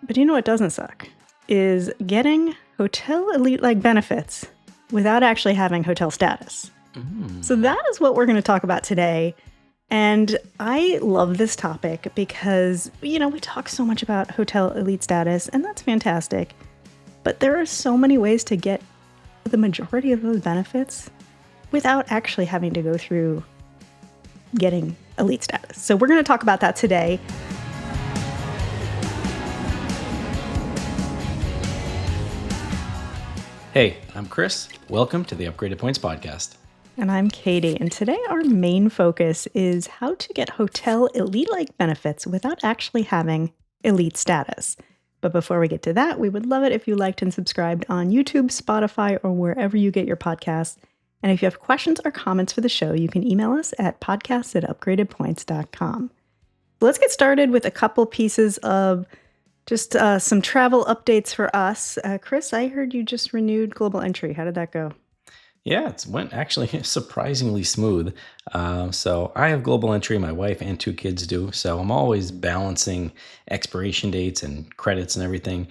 But you know what doesn't suck? Is getting hotel elite-like benefits without actually having hotel status. So that is what we're going to talk about today. And I love this topic because, we talk so much about hotel elite status, and that's fantastic. But there are so many ways to get the majority of those benefits without actually having to go through getting elite status. So we're going to talk about that today. Hey, I'm Chris. Welcome to the Upgraded Points Podcast. And I'm Katie, and today our main focus is how to get hotel elite-like benefits without actually having elite status. But before we get to that, we would love it if you liked and subscribed on YouTube, Spotify, or wherever you get your podcasts. And if you have questions or comments for the show, you can email us at podcast@upgradedpoints.com. Let's get started with a couple pieces of just some travel updates for us. Chris, I heard you just renewed Global Entry. How did that go? Yeah, it went actually surprisingly smooth. So I have Global Entry, my wife and 2 kids do. So I'm always balancing expiration dates and credits and everything.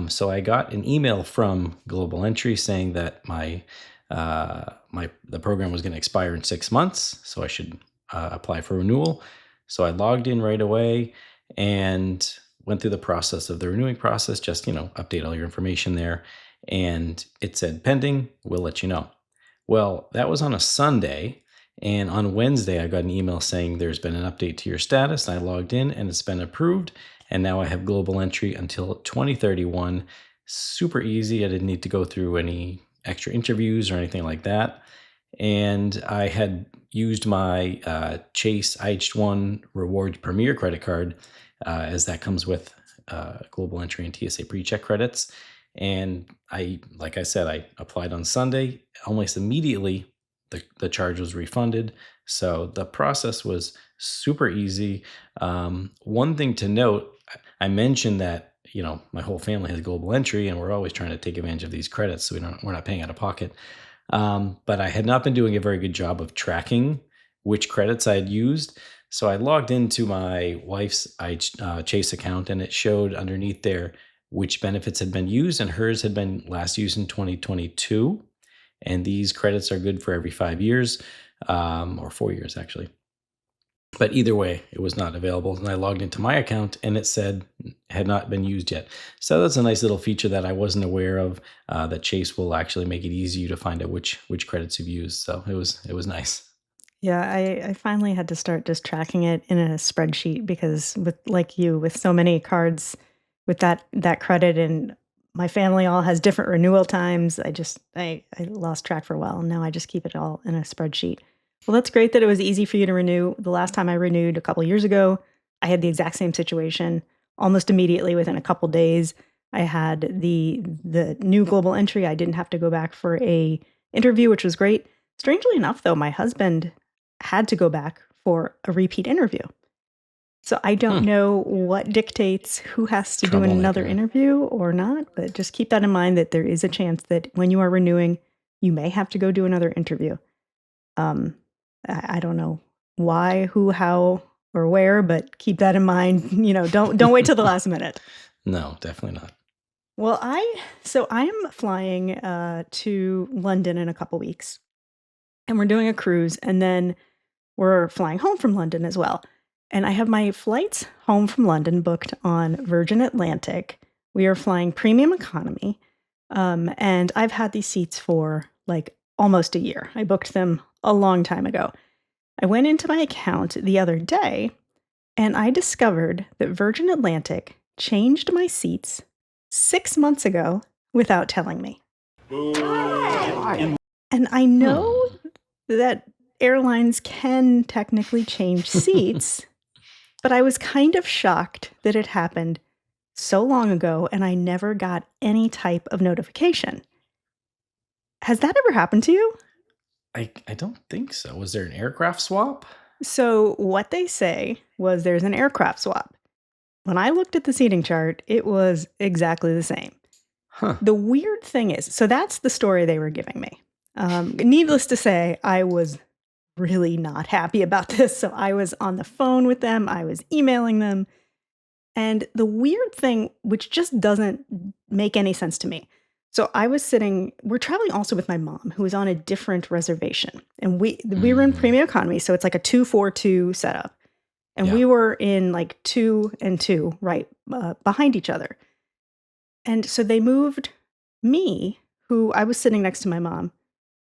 So I got an email from Global Entry saying that the program was going to expire in 6 months, so I should apply for renewal. So I logged in right away and went through the process of the renewing process, just, update all your information there. And it said pending, we'll let you know. Well, that was on a Sunday. And on Wednesday, I got an email saying there's been an update to your status. And I logged in and it's been approved. And now I have Global Entry until 2031. Super easy. I didn't need to go through any extra interviews or anything like that. And I had used my Chase IH1 Rewards Premier credit card, as that comes with Global Entry and TSA PreCheck credits. And like I said, I applied on Sunday. Almost immediately, the charge was refunded. So the process was super easy. One thing to note, I mentioned that, my whole family has Global Entry and we're always trying to take advantage of these credits so we're not paying out of pocket. But I had not been doing a very good job of tracking which credits I had used. So I logged into my wife's Chase account and it showed underneath there which benefits had been used, and hers had been last used in 2022. And these credits are good for every 5 years, or 4 years actually. But either way, it was not available. And I logged into my account and it said had not been used yet. So that's a nice little feature that I wasn't aware of, that Chase will actually make it easy to find out which credits you've used. So it was nice. Yeah, I finally had to start just tracking it in a spreadsheet because with so many cards with that credit, and my family all has different renewal times, I lost track for a while. Now I just keep it all in a spreadsheet. Well, that's great that it was easy for you to renew. The last time I renewed a couple years ago, I had the exact same situation. Almost immediately, within a couple days, I had the new Global Entry. I didn't have to go back for a interview, which was great. Strangely enough, though, my husband had to go back for a repeat interview. So I don't know what dictates who has to do another interview or not, but just keep that in mind that there is a chance that when you are renewing, you may have to go do another interview. I don't know why, who, how, or where, but keep that in mind. Don't wait till the last minute. No, definitely not. Well, I am flying to London in a couple weeks, and we're doing a cruise, and then we're flying home from London as well. And I have my flights home from London booked on Virgin Atlantic. We are flying premium economy. And I've had these seats for almost a year. I booked them a long time ago. I went into my account the other day and I discovered that Virgin Atlantic changed my seats 6 months ago without telling me. Hi. And I know that airlines can technically change seats, but I was kind of shocked that it happened so long ago and I never got any type of notification. Has that ever happened to you? I don't think so. Was there an aircraft swap? So what they say was there's an aircraft swap. When I looked at the seating chart, it was exactly the same. Huh. The weird thing is, so that's the story they were giving me. Needless to say, I was really not happy about this. So I was on the phone with them. I was emailing them. And the weird thing, which just doesn't make any sense to me. So we're traveling also with my mom, who was on a different reservation. And we were in Mm, premium economy, so it's like a 2-4-2 setup. And yeah. we were in like 2 and 2, right, behind each other. And so they moved me, who I was sitting next to my mom,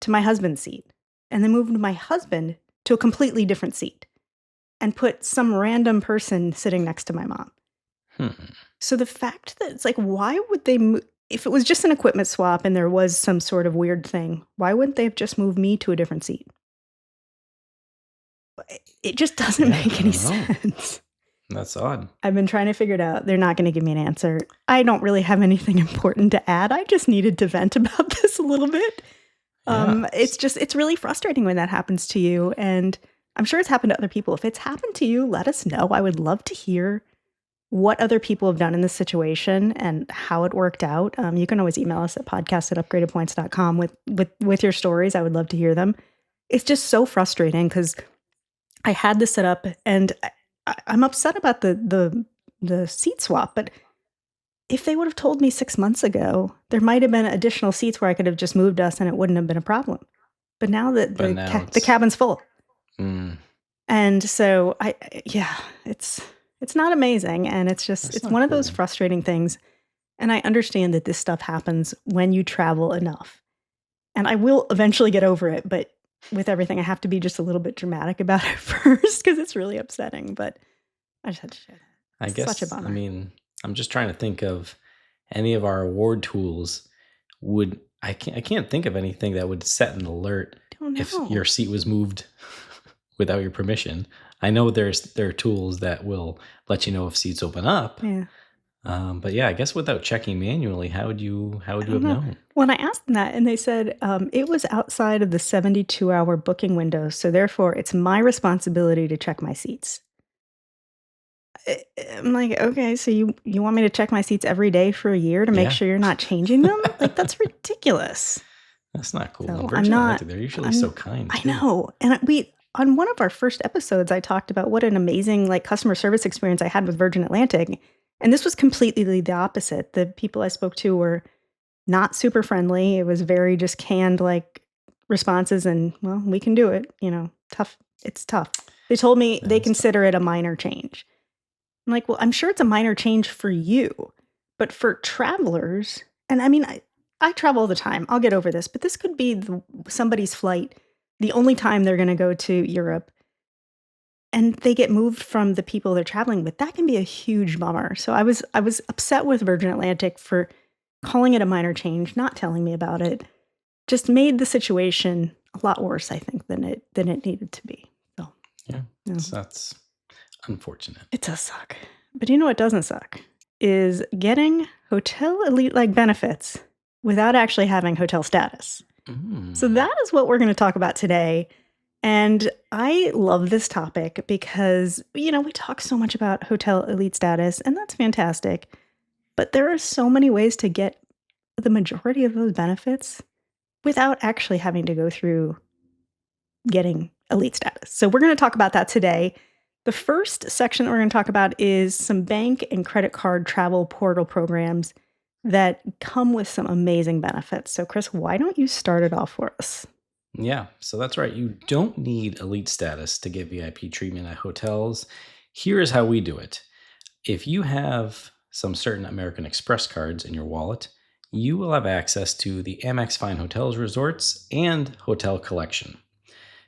to my husband's seat. And they moved my husband to a completely different seat and put some random person sitting next to my mom. Hmm. So the fact that it's like, why would they if it was just an equipment swap and there was some sort of weird thing, why wouldn't they have just moved me to a different seat? It just doesn't Yeah, make I any don't know. sense. That's odd. I've been trying to figure it out. They're not gonna give me an answer. I don't really have anything important to add. I just needed to vent about this a little bit. Yeah. It's really frustrating when that happens to you, and I'm sure it's happened to other people. If it's happened to you, let us know. I would love to hear what other people have done in this situation and how it worked out. You can always email us at podcast@upgradedpoints.com with your stories. I would love to hear them. It's just so frustrating because I had this set up and I'm upset about the seat swap, but if they would have told me 6 months ago, there might have been additional seats where I could have just moved us and it wouldn't have been a problem. But now that But now the it's cabin's full. mm, And so yeah, it's not amazing, and that's it's not one of those cool. frustrating things, and I understand that this stuff happens when you travel enough. And I will eventually get over it, but with everything, I have to be just a little bit dramatic about it first because it's really upsetting, but I just had to share that. I Such a guess, I bummer. mean, I'm just trying to think of any of our award tools would I can't think of anything that would set an alert Don't if your know. seat was moved without your permission. I know there are tools that will let you know if seats open up. Yeah. But yeah, I guess without checking manually, how I would you don't have know. known? When I asked them that and they said, it was outside of the 72-hour booking window, so therefore it's my responsibility to check my seats. I'm like, "Okay, so you want me to check my seats every day for a year to make Yeah. sure you're not changing them? Like, that's ridiculous." That's not cool. And So, Virgin Atlantic, they're usually so kind I too. know, and we on one of our first episodes, I talked about what an amazing, like, customer service experience I had with Virgin Atlantic, and this was completely the opposite. The people I spoke to were not super friendly. It was very just canned, like, responses and, "Well, we can do it," tough. It's tough. They told me That they is tough. consider it a minor change. I'm like, "Well, I'm sure it's a minor change for you, but for travelers," and I mean, I travel all the time. I'll get over this, but this could be somebody's flight, the only time they're gonna go to Europe, and they get moved from the people they're traveling with. That can be a huge bummer. So I was upset with Virgin Atlantic for calling it a minor change, not telling me about it. Just made the situation a lot worse, I think, than it needed to be. So, Yeah. yeah. That's unfortunate. It does suck. But you know what doesn't suck? Is getting hotel elite like benefits without actually having hotel status. So Mm. that is what we're going to talk about today. And I love this topic because, we talk so much about hotel elite status, and that's fantastic. But there are so many ways to get the majority of those benefits without actually having to go through getting elite status. So we're going to talk about that today. The first section that we're going to talk about is some bank and credit card travel portal programs that come with some amazing benefits. So, Chris, why don't you start it off for us? Yeah, so that's right. You don't need elite status to get VIP treatment at hotels. Here is how we do it. If you have some certain American Express cards in your wallet, you will have access to the Amex Fine Hotels Resorts and Hotel Collection.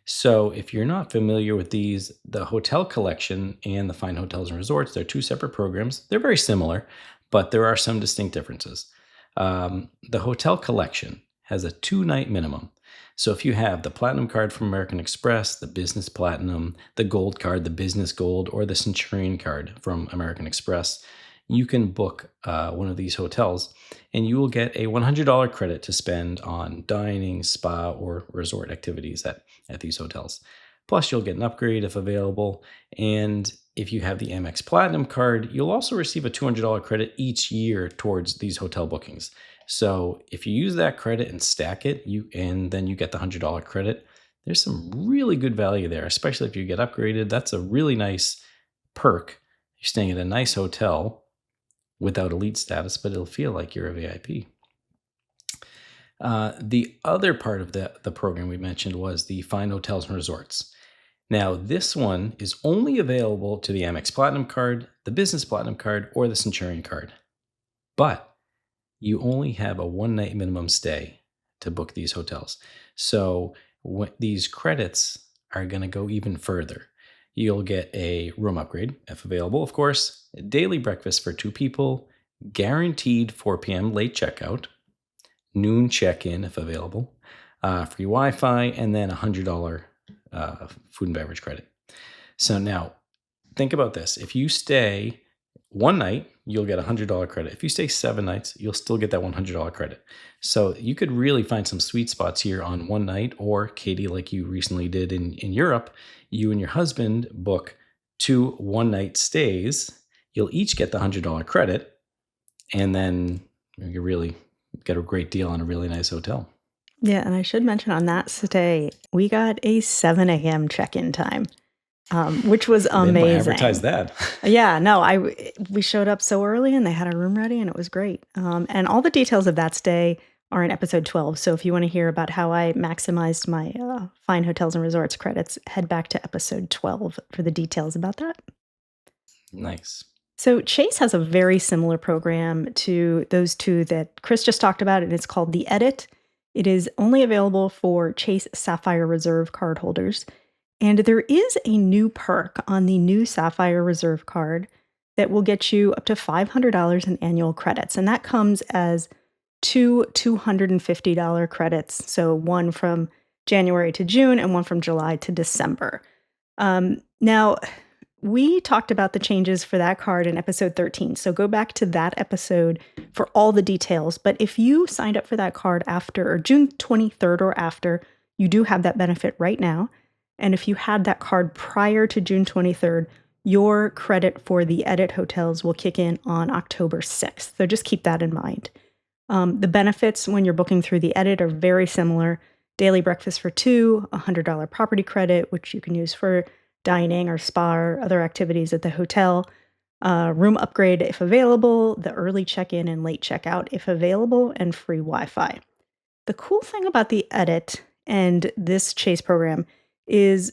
So, if you're not familiar with these, the Hotel Collection and the Fine Hotels and Resorts, they're two separate programs. They're very similar, but there are some distinct differences. The Hotel Collection has a 2 night minimum. So, if you have the Platinum card from American Express, the Business Platinum, the Gold card, the Business Gold, or the Centurion card from American Express, you can book one of these hotels and you will get a $100 credit to spend on dining, spa, or resort activities at these hotels. Plus, you'll get an upgrade if available. And if you have the Amex Platinum card, you'll also receive a $200 credit each year towards these hotel bookings. So if you use that credit and stack it, and then you get the $100 credit, there's some really good value there, especially if you get upgraded. That's a really nice perk You're staying at a nice hotel without elite status, but it'll feel like you're a VIP. The other part of the program we mentioned was the Fine Hotels and Resorts. Now, this one is only available to the Amex Platinum card, the Business Platinum card, or the Centurion card. But you only have a one night minimum stay to book these hotels. So these credits are going to go even further. You'll get a room upgrade, if available, of course, a daily breakfast for 2 people, guaranteed 4 p.m. late checkout, noon check-in if available, free Wi-Fi, and then $100 food and beverage credit. So now think about this. If you stay one night, you'll get $100 credit. If you stay 7 nights, you'll still get that $100 credit. So you could really find some sweet spots here on one night, or Katie, like you recently did in Europe, you and your husband book 2 one-night stays. You'll each get the $100 credit, and then you really get a great deal on a really nice hotel. Yeah, and I should mention on that stay, we got a 7 a.m. check-in time, which was They might advertise amazing. that. Yeah, no, we showed up so early and they had our room ready and it was great. And all the details of that stay are in episode 12. So if you want to hear about how I maximized my Fine Hotels and Resorts credits, head back to episode 12 for the details about that. Nice. So Chase has a very similar program to those two that Chris just talked about, and it's called the Edit. It is only available for Chase Sapphire Reserve card holders. And there is a new perk on the new Sapphire Reserve card that will get you up to $500 in annual credits. And that comes as two $250 credits. So one from January to June and one from July to December. Now, we talked about the changes for that card in episode 13. So go back to that episode for all the details. But if you signed up for that card after or June 23rd or after, you do have that benefit right now. And if you had that card prior to June 23rd, your credit for the Edit hotels will kick in on October 6th. So just keep that in mind. The benefits when you're booking through the Edit are very similar. Daily breakfast for 2, $100 property credit, which you can use for dining or spa or other activities at the hotel, room upgrade if available, the early check-in and late checkout if available, and free Wi-Fi. The cool thing about the Edit and this Chase program is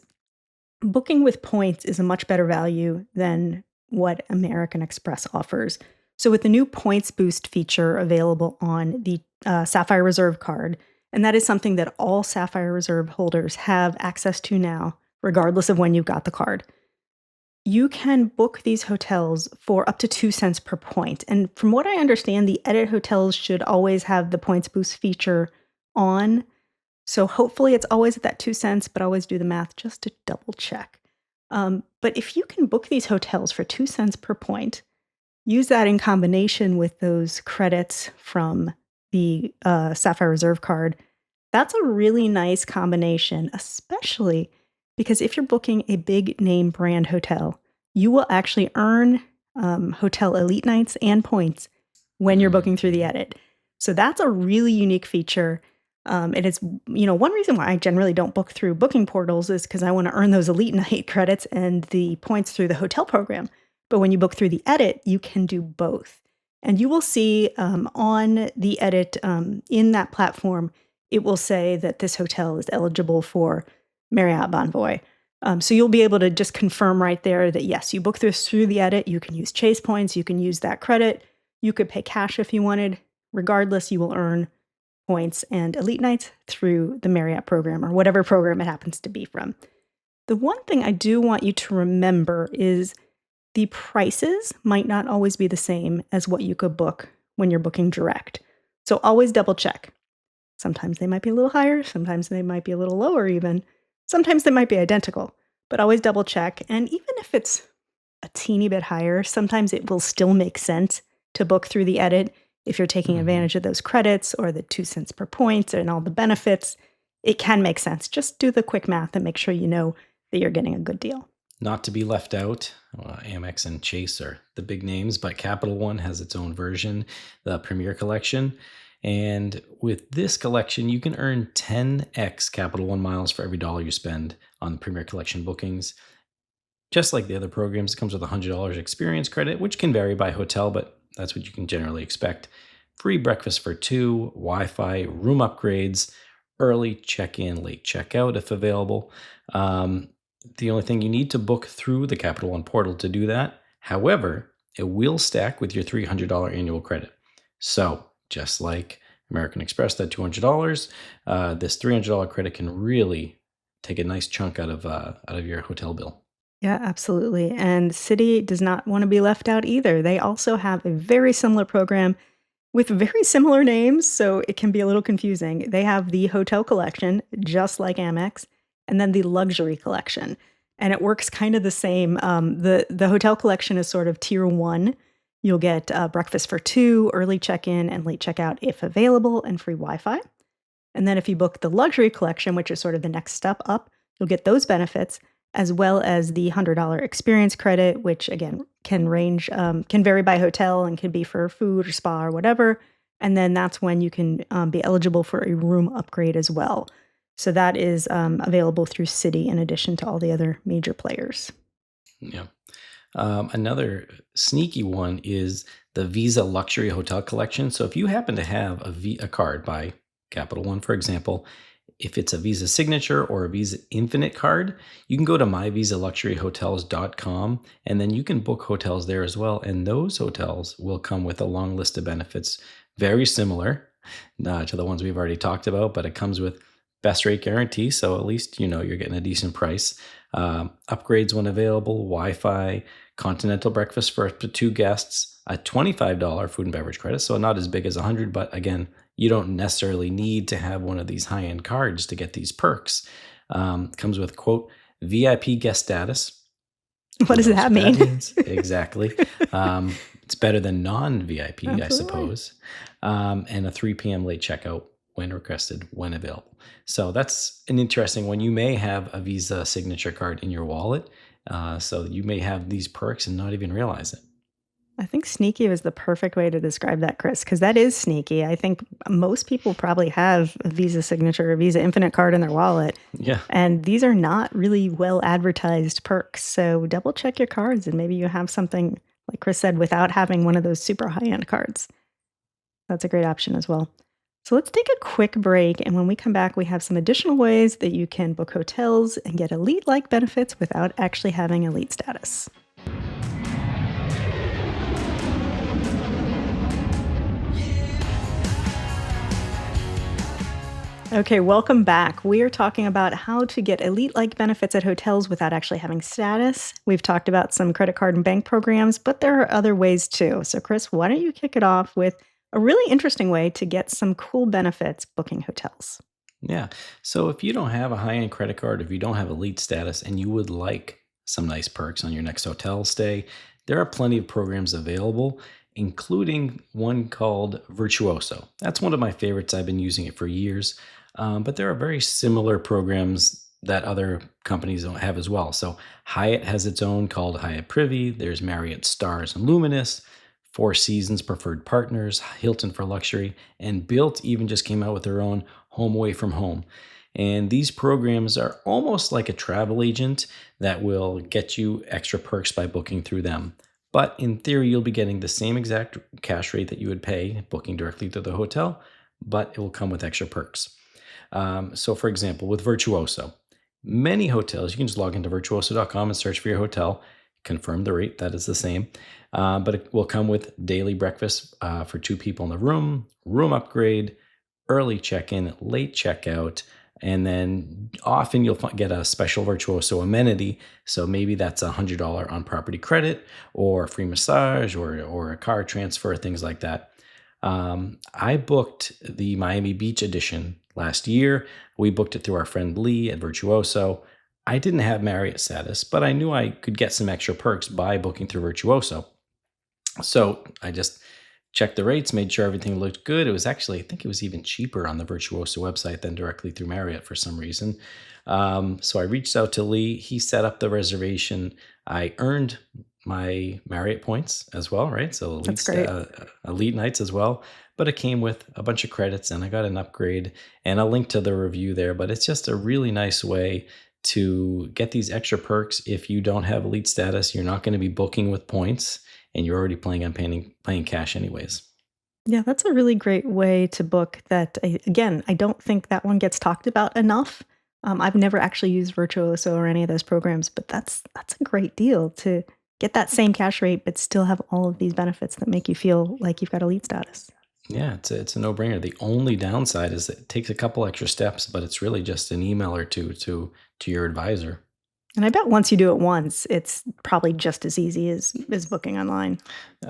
booking with points is a much better value than what American Express offers. So with the new points boost feature available on the Sapphire Reserve card, and that is something that all Sapphire Reserve holders have access to now, regardless of when you got the card. You can book these hotels for up to 2 cents per point. And from what I understand, the Edit hotels should always have the points boost feature on. So hopefully it's always at that 2 cents, but always do the math just to double check. But if you can book these hotels for 2 cents per point, use that in combination with those credits from the Sapphire Reserve card, that's a really nice combination, especially because if you're booking a big name brand hotel, you will actually earn hotel elite nights and points when you're booking through the Edit. So that's a really unique feature. It is, one reason why I generally don't book through booking portals is because I want to earn those elite night credits and the points through the hotel program. But when you book through the Edit, you can do both. And you will see on the Edit in that platform, it will say that this hotel is eligible for Marriott Bonvoy. So you'll be able to just confirm right there that yes, you book this through the Edit, you can use Chase points, you can use that credit, you could pay cash if you wanted. Regardless, you will earn points and elite nights through the Marriott program or whatever program it happens to be from. The one thing I do want you to remember is the prices might not always be the same as what you could book when you're booking direct. So always double check. Sometimes they might be a little higher, sometimes they might be a little lower even. Sometimes they might be identical, but always double check. And even if it's a teeny bit higher, sometimes it will still make sense to book through the Edit if you're taking advantage of those credits or the 2 cents per point and all the benefits. It can make sense. Just do the quick math and make sure you know that you're getting a good deal. Not to be left out, Amex and Chase are the big names, but Capital One has its own version, the Premier Collection. And with this collection, you can earn 10x Capital One miles for every dollar you spend on the Premier Collection bookings. Just like the other programs, it comes with $100 experience credit, which can vary by hotel, but that's what you can generally expect. Free breakfast for two, Wi Fi, room upgrades, early check in, late checkout if available. Um, the only thing you need to book through the Capital One portal to do that. However, it will stack with your $300 annual credit. So, just like American Express, that $200, this $300 credit can really take a nice chunk out of your hotel bill. Yeah, absolutely. And Citi does not want to be left out either. They also have a very similar program with very similar names, so it can be a little confusing. They have the hotel collection, just like Amex, and then the luxury collection. And it works kind of the same. The hotel collection is sort of tier one. You'll get breakfast for two, early check-in and late checkout if available, and free Wi-Fi. And then if you book the luxury collection, which is sort of the next step up, you'll get those benefits as well as the $100 experience credit, which again can vary by hotel and can be for food or spa or whatever. And then that's when you can be eligible for a room upgrade as well. So that is available through Citi in addition to all the other major players. Yeah. Another sneaky one is the Visa Luxury Hotel Collection. So if you happen to have a card by Capital One, for example, if it's a Visa Signature or a Visa Infinite card, you can go to myvisaluxuryhotels.com and then you can book hotels there as well. And those hotels will come with a long list of benefits, very similar to the ones we've already talked about, but it comes with best rate guarantee. So at least you know you're getting a decent price. Upgrades when available, Wi Fi, continental breakfast for up to two guests, a $25 food and beverage credit. So not as big as 100, but again, you don't necessarily need to have one of these high end cards to get these perks. Comes with, quote, VIP guest status. What Who does knows that what that mean? means? Exactly. It's better than non VIP, I Absolutely. suppose. And a 3 p.m. late checkout when requested, when available. So that's an interesting one. You may have a Visa signature card in your wallet. So you may have these perks and not even realize it. I think sneaky was the perfect way to describe that, Chris, because that is sneaky. I think most people probably have a Visa Signature or Visa Infinite card in their wallet, Yeah. and these are not really well advertised perks. So double check your cards, and maybe you have something, like Chris said, without having one of those super high end cards. That's a great option as well. So let's take a quick break, and when we come back, we have some additional ways that you can book hotels and get elite like benefits without actually having elite status. Okay, welcome back. We are talking about how to get elite like benefits at hotels without actually having status. We've talked about some credit card and bank programs, but there are other ways too. So, Chris, why don't you kick it off with a really interesting way to get some cool benefits booking hotels? Yeah. So if you don't have a high end credit card, if you don't have elite status, and you would like some nice perks on your next hotel stay, there are plenty of programs available, including one called Virtuoso. That's one of my favorites. I've been using it for years. But there are very similar programs that other companies don't have as well. So Hyatt has its own called Hyatt Privy. There's Marriott Stars and Luminous, Four Seasons Preferred Partners, Hilton for Luxury, and Built even just came out with their own Home Away from Home. And these programs are almost like a travel agent that will get you extra perks by booking through them. But in theory, you'll be getting the same exact cash rate that you would pay booking directly to the hotel, but it will come with extra perks. So, for example, with Virtuoso, many hotels, you can just log into virtuoso.com and search for your hotel, confirm the rate, that is the same. But it will come with daily breakfast for two people in the room upgrade, early check in, late checkout, and then often you'll get a special Virtuoso amenity. So maybe that's $100 on property credit or a free massage or a car transfer, things like that. I booked the Miami Beach edition last year. We booked it through our friend Lee at Virtuoso. I didn't have Marriott status, but I knew I could get some extra perks by booking through Virtuoso. So I just checked the rates, made sure everything looked good. It was actually, I think it was even cheaper on the Virtuoso website than directly through Marriott for some reason. So I reached out to Lee. He set up the reservation. I earned my Marriott points as well, right? So That's great. elite nights as well. But it came with a bunch of credits and I got an upgrade and a link to the review there. But it's just a really nice way to get these extra perks. If you don't have elite status, you're not going to be booking with points, and you're already planning on paying cash anyways. Yeah, that's a really great way to book that. Again, I don't think that one gets talked about enough. I've never actually used Virtuoso or any of those programs, but that's a great deal to get that same cash rate, but still have all of these benefits that make you feel like you've got elite status. Yeah, it's a no-brainer. The only downside is that it takes a couple extra steps, but it's really just an email or two to your advisor. And I bet once you do it once, it's probably just as easy as booking online.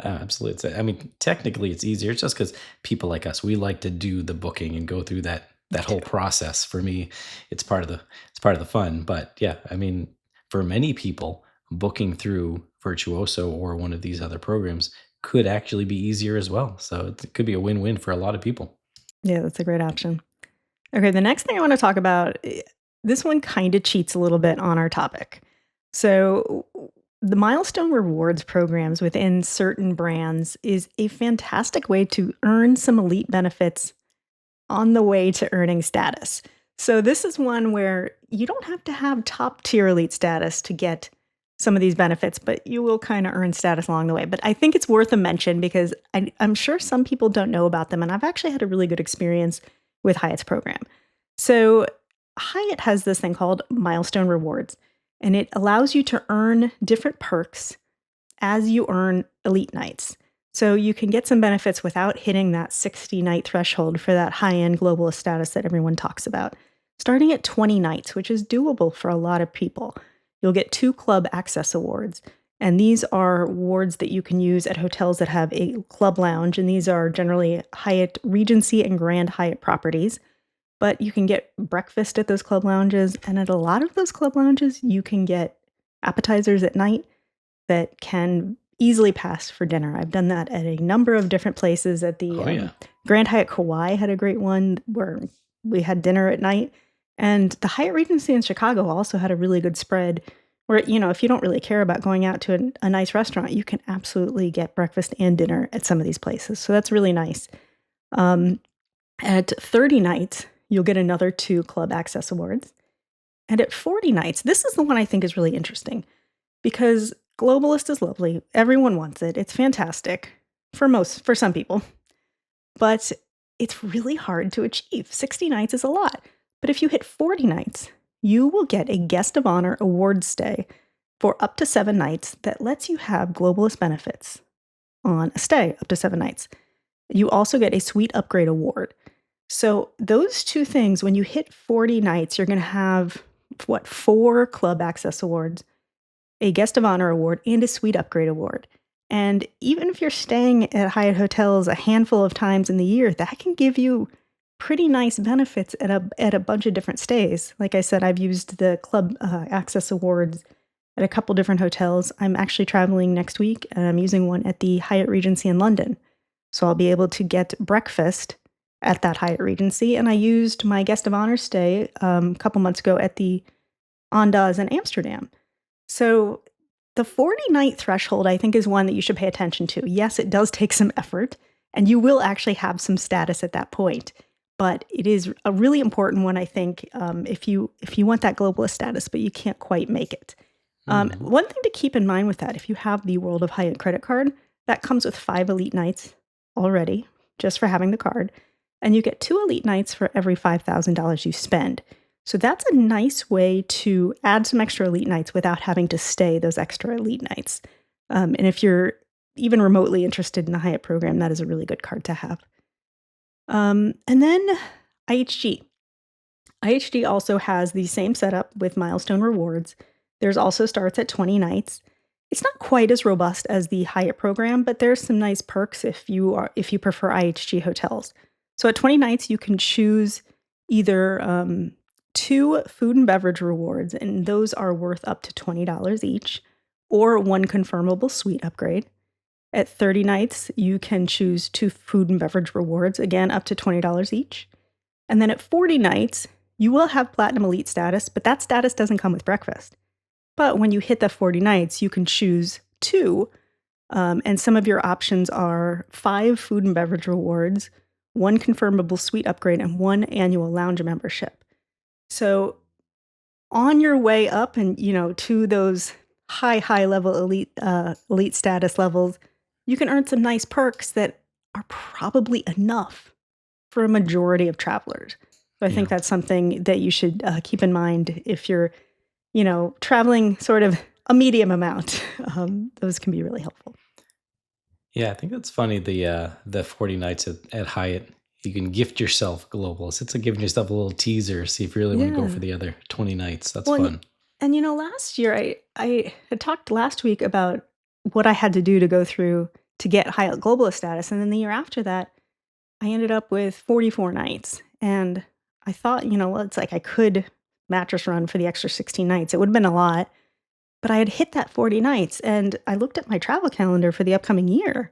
Absolutely. I mean, technically, it's easier. It's just because people like us, we like to do the booking and go through that Me whole too. process. For me, it's part of the fun. But yeah, I mean, for many people, booking through Virtuoso or one of these other programs could actually be easier as well. So it could be a win-win for a lot of people. Yeah, that's a great option. Okay, the next thing I want to talk about, this one kind of cheats a little bit on our topic. So, the milestone rewards programs within certain brands is a fantastic way to earn some elite benefits on the way to earning status. So, this is one where you don't have to have top tier elite status to get some of these benefits, but you will kind of earn status along the way. But I think it's worth a mention because I'm sure some people don't know about them. And I've actually had a really good experience with Hyatt's program. So, Hyatt has this thing called Milestone Rewards, and it allows you to earn different perks as you earn elite nights. So you can get some benefits without hitting that 60 night threshold for that high end globalist status that everyone talks about. Starting at 20 nights, which is doable for a lot of people, you'll get 2 club access awards. And these are awards that you can use at hotels that have a club lounge. And these are generally Hyatt Regency and Grand Hyatt properties. But you can get breakfast at those club lounges. And at a lot of those club lounges, you can get appetizers at night that can easily pass for dinner. I've done that at a number of different places. At the Oh yeah. Grand Hyatt Kauai had a great one where we had dinner at night, and the Hyatt Regency in Chicago also had a really good spread. Where if you don't really care about going out to a nice restaurant, you can absolutely get breakfast and dinner at some of these places. So that's really nice. Um, at 30 nights, you'll get another 2 club access awards. And at 40 nights, this is the one I think is really interesting because Globalist is lovely. Everyone wants it. It's fantastic for some people, but it's really hard to achieve. 60 nights is a lot. But if you hit 40 nights, you will get a guest of honor award stay for up to 7 nights that lets you have Globalist benefits on a stay up to 7 nights. You also get a suite upgrade award. So those two things, when you hit 40 nights, you're going to have 4 club access awards, a guest of honor award, and a suite upgrade award. And even if you're staying at Hyatt hotels a handful of times in the year, that can give you pretty nice benefits at a bunch of different stays. Like I said, I've used the club access awards at a couple different hotels. I'm actually traveling next week, and I'm using one at the Hyatt Regency in London. So I'll be able to get breakfast at that Hyatt Regency. And I used my guest of honor stay a couple months ago at the Andaz in Amsterdam. So the 40-night threshold, I think, is one that you should pay attention to. Yes, it does take some effort, and you will actually have some status at that point. But it is a really important one, I think, if you want that globalist status, but you can't quite make it. Mhm. One thing to keep in mind with that, if you have the World of Hyatt credit card, that comes with 5 elite nights already, just for having the card. And you get 2 elite nights for every $5,000 you spend. So that's a nice way to add some extra elite nights without having to stay those extra elite nights. And if you're even remotely interested in the Hyatt program, that is a really good card to have. And then IHG. IHG also has the same setup with milestone rewards. There's also starts at 20 nights. It's not quite as robust as the Hyatt program, but there's some nice perks if you prefer IHG hotels. So at 20 nights, you can choose either 2 food and beverage rewards, and those are worth up to $20 each, or 1 confirmable suite upgrade. At 30 nights, you can choose 2 food and beverage rewards, again up to $20 each. And then at 40 nights, you will have Platinum Elite status, but that status doesn't come with breakfast. But when you hit the 40 nights, you can choose 2. And some of your options are 5 food and beverage rewards, 1 confirmable suite upgrade, and 1 annual lounge membership. So on your way up and, to those high level elite status levels, you can earn some nice perks that are probably enough for a majority of travelers. So I think Yeah. that's something that you should keep in mind if you're, traveling sort of a medium amount. Those can be really helpful. Yeah, I think that's funny. The 40 nights at Hyatt, you can gift yourself globals. It's like giving yourself a little teaser, see if you really want to go for Yeah. the other 20 nights. That's Well, fun. last year I had talked last week about what I had to do to go through to get Hyatt Globalist status, and then the year after that, I ended up with 44 nights, and I thought, well, it's like I could mattress run for the extra 16 nights. It would have been a lot, but I had hit that 40 nights, and I looked at my travel calendar for the upcoming year,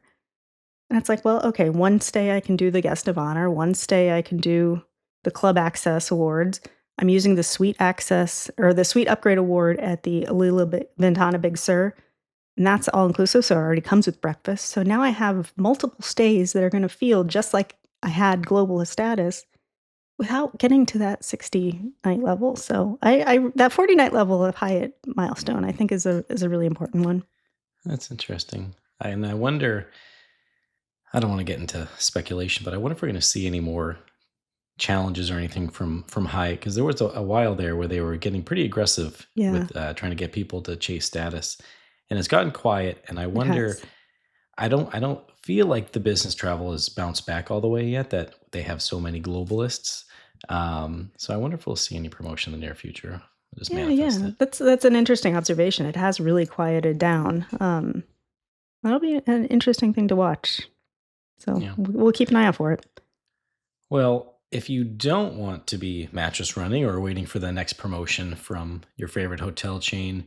and it's like, well, okay, one stay I can do the guest of honor, one stay I can do the club access awards. I'm using the suite access or the suite upgrade award at the Alila Ventana Big Sur, and that's all inclusive, so it already comes with breakfast. So now I have multiple stays that are going to feel just like I had globalist status without getting to that 60 night level. So I that 40 night level of Hyatt Milestone, I think is a really important one. That's interesting. And I wonder, I don't want to get into speculation, but I wonder if we're going to see any more challenges or anything from Hyatt, because there was a while there where they were getting pretty aggressive Yeah, with trying to get people to chase status, and it's gotten quiet. And I it wonder, has. I don't feel like the business travel has bounced back all the way yet. That they have so many globalists. So I wonder if we'll see any promotion in the near future. Just Yeah, manifest yeah. it. That's an interesting observation. It has really quieted down. That'll be an interesting thing to watch. So Yeah. we'll keep an eye out for it. Well, if you don't want to be mattress running or waiting for the next promotion from your favorite hotel chain,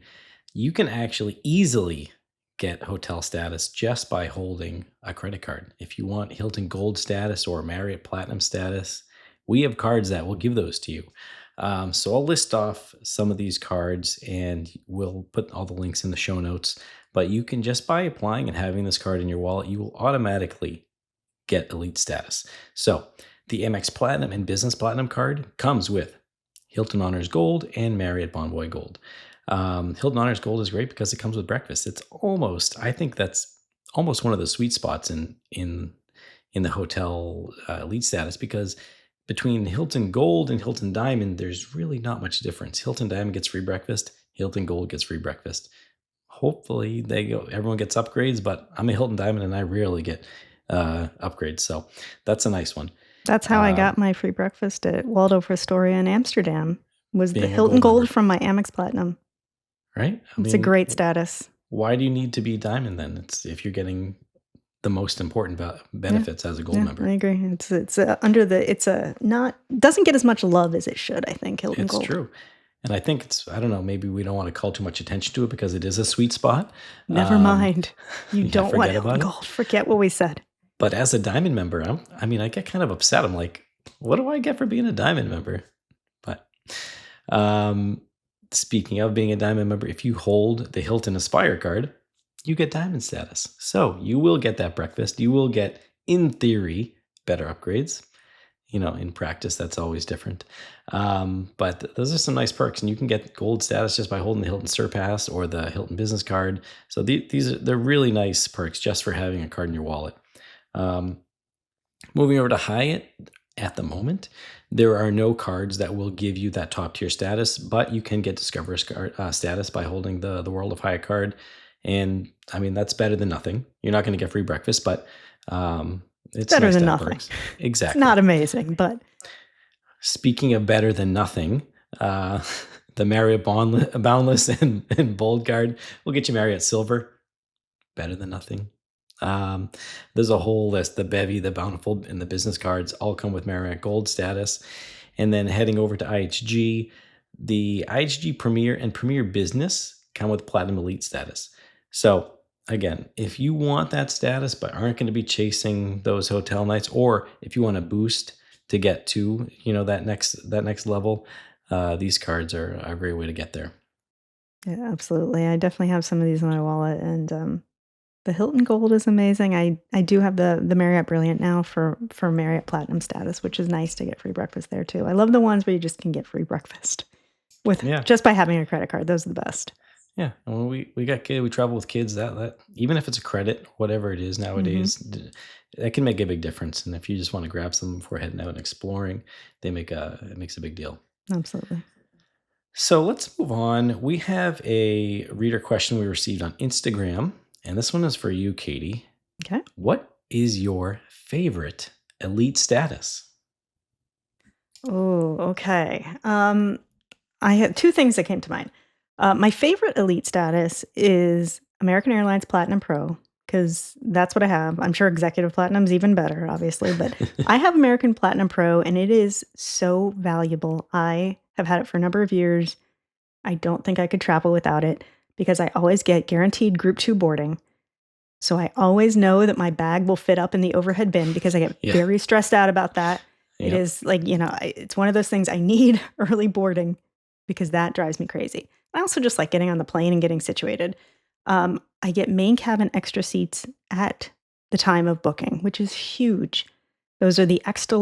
you can actually easily get hotel status just by holding a credit card. If you want Hilton Gold status or Marriott Platinum status, we have cards that will give those to you. So I'll list off some of these cards and we'll put all the links in the show notes. But you can just by applying and having this card in your wallet, you will automatically get elite status. So the Amex Platinum and Business Platinum card comes with Hilton Honors Gold and Marriott Bonvoy Gold. Hilton Honors Gold is great because it comes with breakfast. It's almost, I think that's almost one of the sweet spots in the hotel elite status, because between Hilton Gold and Hilton Diamond, there's really not much difference. Hilton Diamond gets free breakfast. Hilton Gold gets free breakfast. Hopefully, everyone gets upgrades, but I'm a Hilton Diamond and I rarely get upgrades, so that's a nice one. That's how I Um, got my free breakfast at Waldorf Astoria in Amsterdam. Was the being a Hilton gold Gold member, from my Amex Platinum. right? I It's a mean, great status. why do you need to be diamond then? It's if you're getting the most important Yeah. benefits as a gold Yeah, I member. agree. It's under the it's a not doesn't get as much love as it should, I think, Hilton It's Gold. true. And I think it's, I don't know, maybe we don't want to call too much attention to it because it is a sweet spot. Never Um, mind. You yeah, don't want forget Hilton about it. Gold. Forget what we said. But as a diamond member, I mean, I get kind of upset. I'm like, what do I get for being a diamond member? But um, speaking of being a diamond member, if you hold the Hilton Aspire card, you get diamond status. So you will get that breakfast. You will get, in theory, better upgrades. In practice, that's always different. But those are some nice perks, and you can get gold status just by holding the Hilton Surpass or the Hilton Business Card. So they're really nice perks just for having a card in your wallet. Um, Moving over to Hyatt, at the moment, there are no cards that will give you that top tier status, but you can get Discover status by holding the World of Hyatt card. And I mean, that's better than nothing. You're not going to get free breakfast, but it's Better nice than to have nothing. perks. It's Exactly. not amazing, but Speaking of better than nothing, uh, the Marriott Boundless and Bold card will get you Marriott Silver. Better than nothing. Um, there's a whole list. The Bevy, the Bountiful, and the business cards all come with Marriott Gold status. And then heading over to IHG, the IHG Premier and Premier Business come with Platinum Elite status. So again, if you want that status but aren't going to be chasing those hotel nights, or if you want to boost to get to that next level, these cards are a great way to get there. yeah, absolutely. I definitely have some of these in my wallet, and the Hilton Gold is amazing. I do have the Marriott Brilliant now for Marriott Platinum status, which is nice to get free breakfast there too. I love the ones where you just can get free breakfast. with Yeah. just by having a credit card. Those are the best. Yeah. And when we got kids, we travel with kids that even if it's a credit, whatever it is Mhm. nowadays, that can make a big difference. And if you just want to grab some before heading out and exploring, it makes a big deal. Absolutely. So let's move on. We have a reader question we received on Instagram, and this one is for you, Katie. Okay. What is your favorite elite status? Oh, okay. I had 2 things that came to mind. My favorite elite status is American Airlines Platinum Pro, because that's what I have. I'm sure Executive Platinum's even better, obviously, but I have American Platinum Pro, and it is so valuable. I have had it for a number of years. I don't think I could travel without it because I always get guaranteed Group 2 boarding. So I always know that my bag will fit up in the overhead bin because I get Yeah. very stressed out about that. It Yep. is like, it's one of those things I need early boarding because that drives me crazy. I also just like getting on the plane and getting situated. I get main cabin extra seats at the time of booking, which is huge. Those are the extra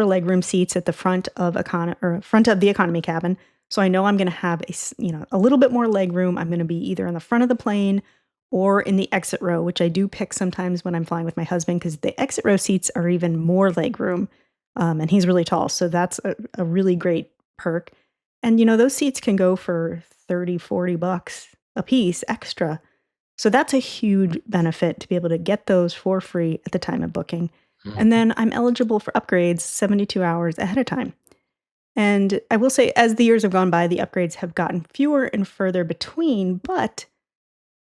legroom seats at the front of the economy cabin. So I know I'm going to have a little bit more legroom. I'm going to be either in the front of the plane or in the exit row, which I do pick sometimes when I'm flying with my husband because the exit row seats are even more legroom, and he's really tall, so that's a really great perk. And those seats can go for 30, $40 a piece extra. So that's a huge benefit to be able to get those for free at the time of booking. And Mhm. then I'm eligible for upgrades 72 hours ahead of time. And I will say, as the years have gone by, the upgrades have gotten fewer and further between, but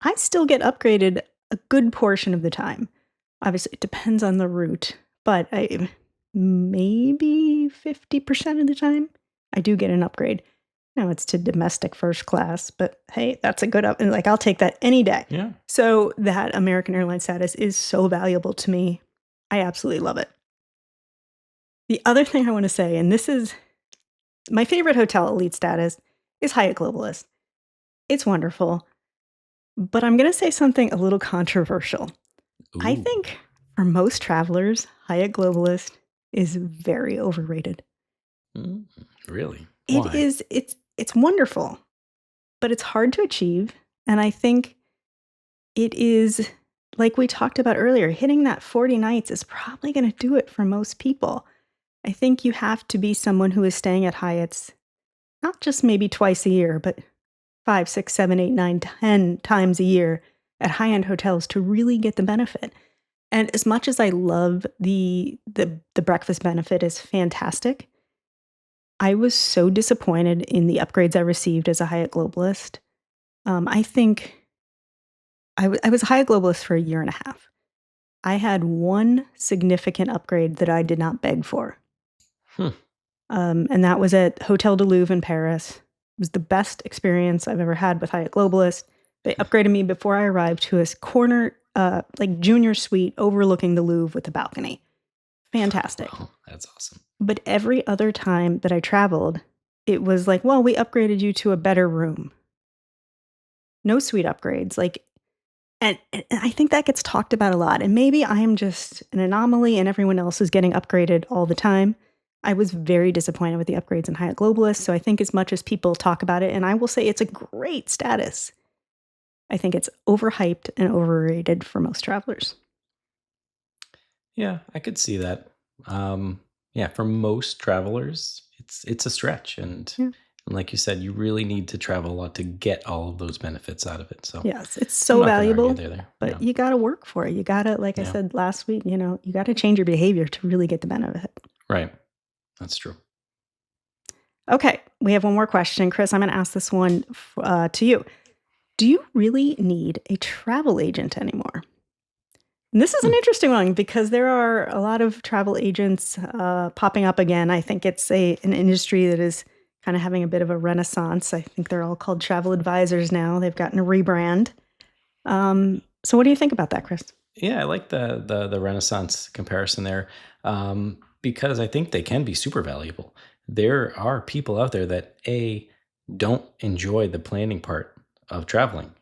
I still get upgraded a good portion of the time. Obviously, it depends on the route, but maybe 50% of the time, I do get an upgrade. Now it's to domestic first class, but hey, that's a good up. And like, I'll take that any day. Yeah. So that American Airlines status is so valuable to me. I absolutely love it. The other thing I want to say, and this is my favorite hotel elite status, is Hyatt Globalist. It's wonderful, but I'm going to say something a little controversial. I Ooh. think for most travelers, Hyatt Globalist is very overrated. Mm, really? It Why? is it's wonderful, but it's hard to achieve, and I think it is like we talked about earlier, hitting that 40 nights is probably going to do it for most people. I think you have to be someone who is staying at Hyatt's not just maybe twice a year, but 5, 6, 7, 8, 9, 10 times a year at high-end hotels to really get the benefit. And as much as I love the breakfast benefit is fantastic, I was so disappointed in the upgrades I received as a Hyatt Globalist. I think I was a Hyatt Globalist for a year and a half. I had one significant upgrade that I did not beg for, Hmm. and that was at Hotel du Louvre in Paris. It was the best experience I've ever had with Hyatt Globalist. They upgraded me before I arrived to a corner, like junior suite overlooking the Louvre with a balcony. Fantastic. Well, that's awesome. But every other time that I traveled, it was like, "Well, we upgraded you to a better room." No suite upgrades, like and I think that gets talked about a lot, and maybe I am just an anomaly and everyone else is getting upgraded all the time. I was very disappointed with the upgrades in Hyatt Globalist, so I think as much as people talk about it, and I will say it's a great status, I think it's overhyped and overrated for most travelers. Yeah, I could see that. Yeah, for most travelers, it's a stretch, Yeah. and like you said, you really need to travel a lot to get all of those benefits out of it. So Yes, it's I'm so not going to argue valuable, there. but Yeah, you gotta work for it. You gotta, like I yeah, said last week, you gotta change your behavior to really get the benefit. right. That's true. Okay, we have one more question. Chris, I'm gonna ask this one to you. Do you really need a travel agent anymore? And this is an Hmm. interesting one because there are a lot of travel agents popping up again. I think it's an industry that is kind of having a bit of a renaissance. I think they're all called travel advisors now. They've gotten a rebrand. So what do you think about that, Chris? Yeah, I like the Renaissance comparison there, because I think they can be super valuable. There are people out there that don't enjoy the planning part of traveling.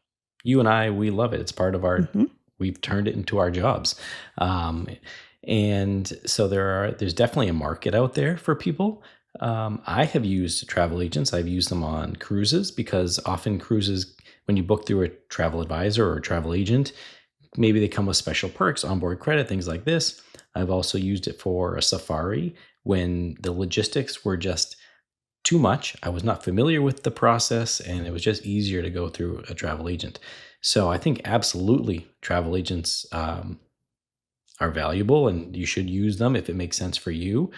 You and I, we love it. It's part of our. Hmm. We've turned it into our jobs, um, and so there's definitely a market out there for people I have used travel agents. I've used them on cruises because often cruises, when you book through a travel advisor or a travel agent, maybe they come with special perks, onboard credit, things like this. I've also used it for a safari when the logistics were just too much. I was not familiar with the process and it was just easier to go through a travel agent. So I think absolutely travel agents are valuable and you should use them if it makes sense for you.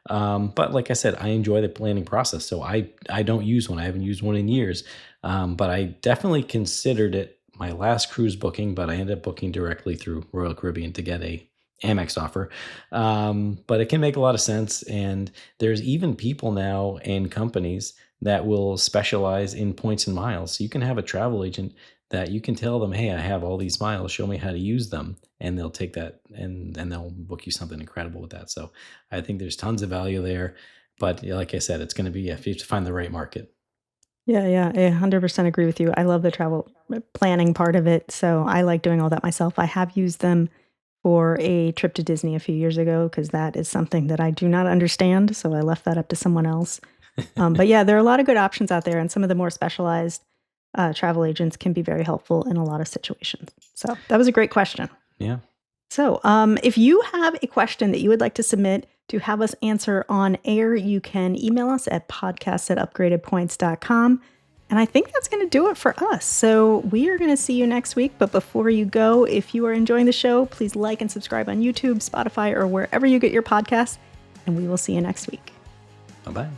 But like I said, I enjoy the planning process. So I don't use one. I haven't used one in years. But I definitely considered it my last cruise booking, but I ended up booking directly through Royal Caribbean to get a Amex offer. But it can make a lot of sense. And there's even people now and companies that will specialize in points and miles. So you can have a travel agent that you can tell them, hey, I have all these miles, show me how to use them. And they'll take that and they'll book you something incredible with that. So I think there's tons of value there. But yeah, like I said, it's going to be, you have to find the right market. Yeah, yeah, I 100% agree with you. I love the travel planning part of it, so I like doing all that myself. I have used them for a trip to Disney a few years ago because that is something that I do not understand, so I left that up to someone else. But yeah, there are a lot of good options out there, and some of the more specialized travel agents can be very helpful in a lot of situations. So that was a great question. Yeah. So, if you have a question that you would like to submit to have us answer on air, you can email us at podcast@upgradedpoints.com. And I think that's going to do it for us. So, we are going to see you next week. But before you go, if you are enjoying the show, please like and subscribe on YouTube, Spotify, or wherever you get your podcasts. And we will see you next week. Bye bye.